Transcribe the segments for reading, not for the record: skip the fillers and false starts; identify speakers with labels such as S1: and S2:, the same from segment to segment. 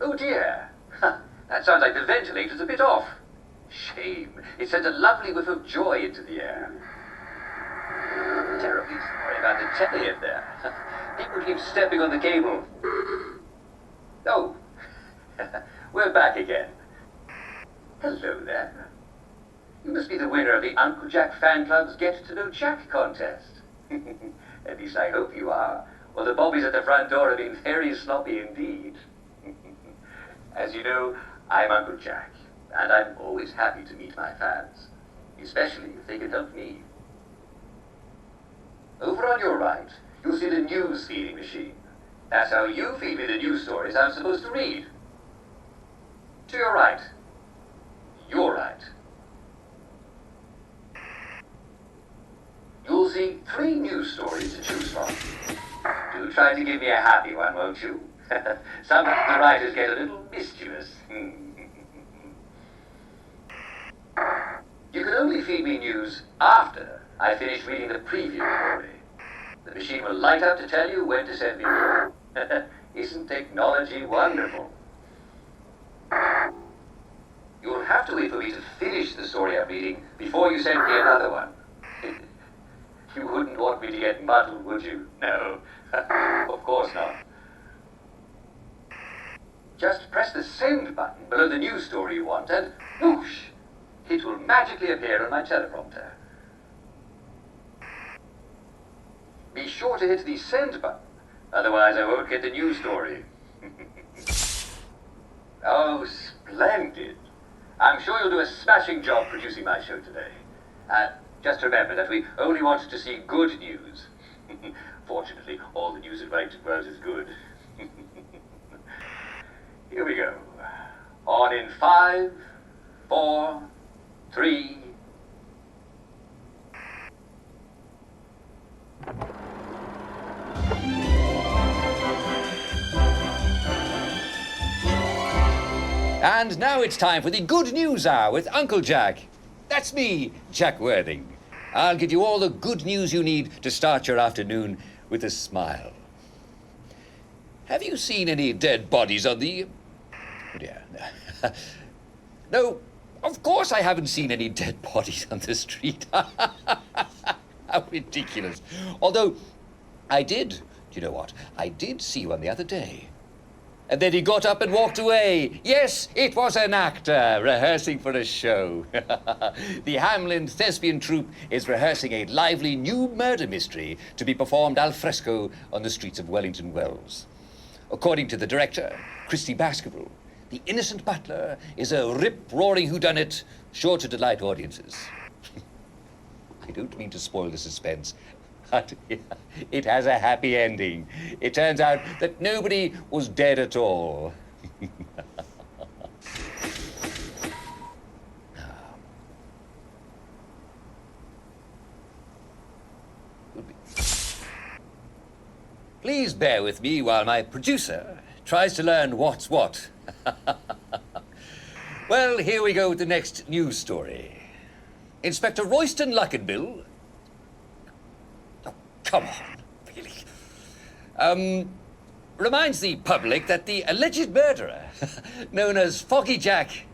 S1: Oh dear. That sounds like the ventilator's a bit off. Shame. It sent a lovely whiff of joy into the air. Terribly sorry about the telly in there. People keep stepping on the cable. Oh. We're back again. Hello there. You must be the winner of the Uncle Jack Fan Club's Get to Know Jack contest. At least I hope you are. Well, the bobbies at the front door have been very sloppy indeed. As you know, I'm Uncle Jack, and I'm always happy to meet my fans, especially if they can help me. Over on your right, you'll see the news feeding machine. That's how you feed me the news stories I'm supposed to read. To your right. Your right. You'll see 3 news stories to choose from. Do try to give me a happy one, won't you? Some of the writers get a little mischievous. You can only feed me news after I finish reading the preview story. The machine will light up to tell you when to send me more. Isn't technology wonderful? You'll have to wait for me to finish the story I'm reading before you send me another one. You wouldn't want me to get muddled, would you? No, of course not. Just press the send button below the news story you want and whoosh! It will magically appear on my teleprompter. Be sure to hit the send button, otherwise I won't get the news story. Oh, splendid. I'm sure you'll do a smashing job producing my show today. Just remember that we only want to see good news. Fortunately, all the news in Wellington Wells is good. Here we go. On in 5, 4, 3.
S2: And now it's time for the Good News Hour with Uncle Jack. That's me, Jack Worthing. I'll give you all the good news you need to start your afternoon with a smile. Have you seen any dead bodies on the... Oh dear. No, of course I haven't seen any dead bodies on the street. How ridiculous. Although, I did, do you know what? I did see one the other day. And then he got up and walked away. Yes, it was an actor rehearsing for a show. The Hamlin Thespian Troupe is rehearsing a lively new murder mystery to be performed al fresco on the streets of Wellington Wells. According to the director, Christy Baskerville, the innocent butler is a rip-roaring whodunit sure to delight audiences. I don't mean to spoil the suspense, but it has a happy ending. It turns out that nobody was dead at all. Please bear with me while my producer tries to learn what's what. Well, here we go with the next news story. Inspector Royston Luckenbill... Oh, come on, really? Reminds the public that the alleged murderer, known as Foggy Jack,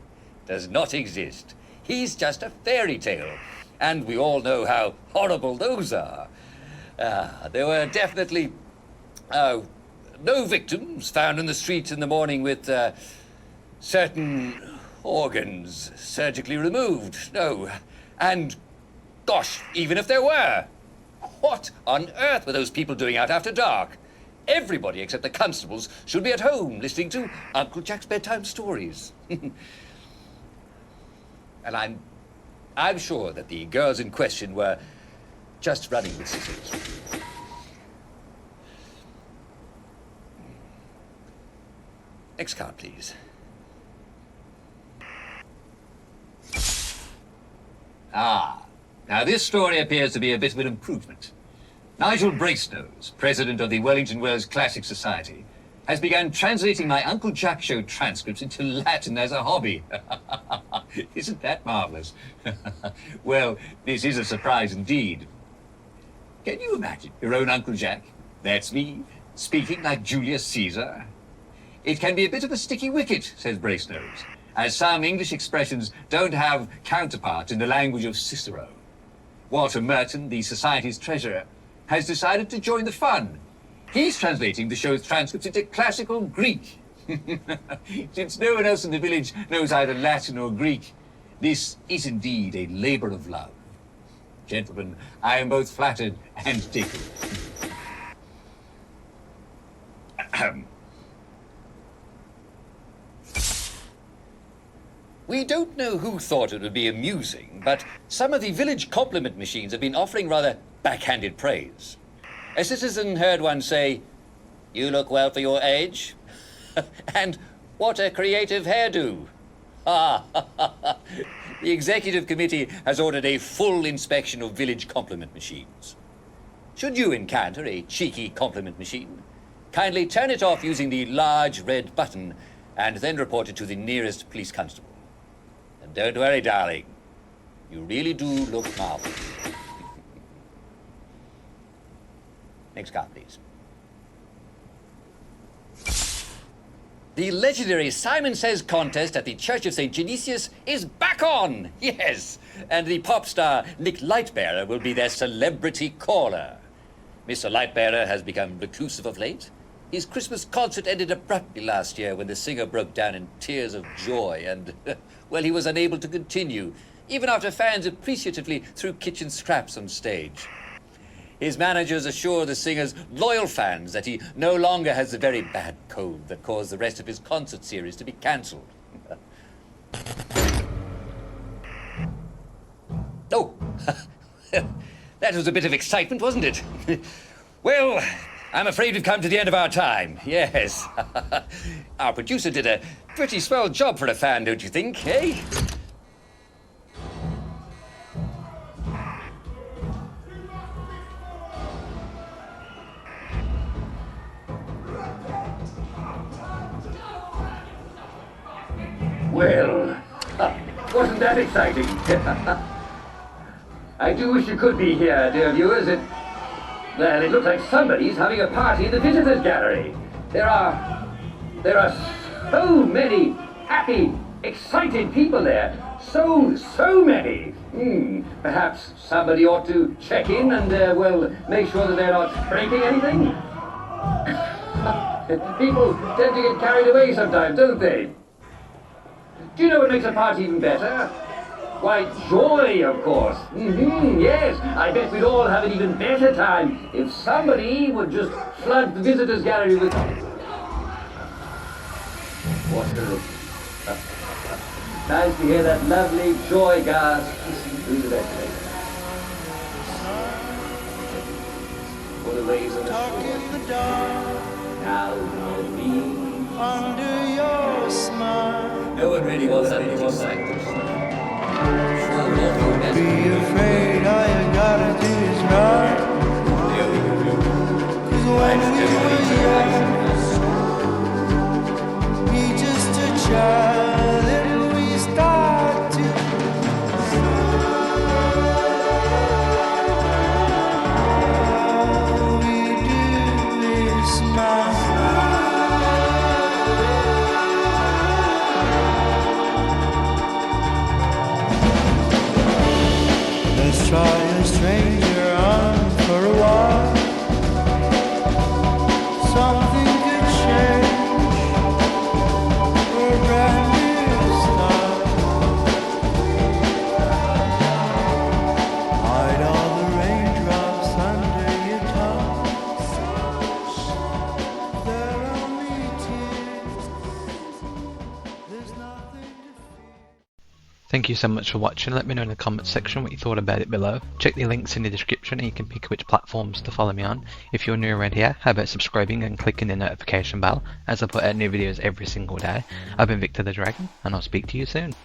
S2: does not exist. He's just a fairy tale, and we all know how horrible those are. There were definitely no victims found in the streets in the morning with certain organs surgically removed. No. And, gosh, even if there were, what on earth were those people doing out after dark? Everybody except the constables should be at home listening to Uncle Jack's bedtime stories. And I'm sure that the girls in question were just running with scissors. Next card, please. Now this story appears to be a bit of an improvement. Nigel Bracenose, president of the Wellington Wells Classic Society, has begun translating my Uncle Jack show transcripts into Latin as a hobby. Isn't that marvelous? Well, this is a surprise indeed. Can you imagine your own Uncle Jack? That's me, speaking like Julius Caesar. It can be a bit of a sticky wicket, says Bracenose, as some English expressions don't have counterparts in the language of Cicero. Walter Merton, the Society's treasurer, has decided to join the fun. He's translating the show's transcripts into classical Greek. Since no one else in the village knows either Latin or Greek, this is indeed a labor of love. Gentlemen, I am both flattered and tickled. We don't know who thought it would be amusing, but some of the village compliment machines have been offering rather backhanded praise. A citizen heard one say, "You look well for your age," and "What a creative hairdo." The executive committee has ordered a full inspection of village compliment machines. Should you encounter a cheeky compliment machine, kindly turn it off using the large red button and then report it to the nearest police constable. And don't worry, darling, you really do look marvelous. Next card, please. The legendary Simon Says contest at the Church of St. Genesius is back on! Yes! And the pop star Nick Lightbearer will be their celebrity caller. Mr. Lightbearer has become reclusive of late. His Christmas concert ended abruptly last year when the singer broke down in tears of joy and, well, he was unable to continue, even after fans appreciatively threw kitchen scraps on stage. His managers assure the singer's loyal fans that he no longer has the very bad cold that caused the rest of his concert series to be cancelled. Oh, that was a bit of excitement, wasn't it? Well, I'm afraid we've come to the end of our time, yes. Our producer did a pretty swell job for a fan, don't you think, eh?
S1: Well, wasn't that exciting? I do wish you could be here, dear viewers. Well, it looks like somebody's having a party in the visitors' gallery. There are so many happy, excited people there. So many. Perhaps somebody ought to check in and, well, make sure that they're not breaking anything. People tend to get carried away sometimes, don't they? Do you know what makes a party even better? Why, joy, of course. Yes, I bet we'd all have an even better time if somebody would just flood the visitors' gallery with water. Nice to hear that lovely joy gas hissing through the ventilator. For the waves on the shore. Now me. Under your smile.
S2: No one really wants that little sight.
S3: Don't be afraid, all you gotta do is run. 'Cause when we were young, we just a child and we start to all we do is smile. Let's try a stranger on for a while. Something could change for a brand new start. Hide all the raindrops under your tongue. They're only tears. There's nothing to fear.
S4: Thank you so much for watching. Let me know in the comments section what you thought about it below. Check the links in the description and you can pick which platforms to follow me on. If you're new around here, how about subscribing and clicking the notification bell as I put out new videos every single day. I've been Victor the Dragon and I'll speak to you soon.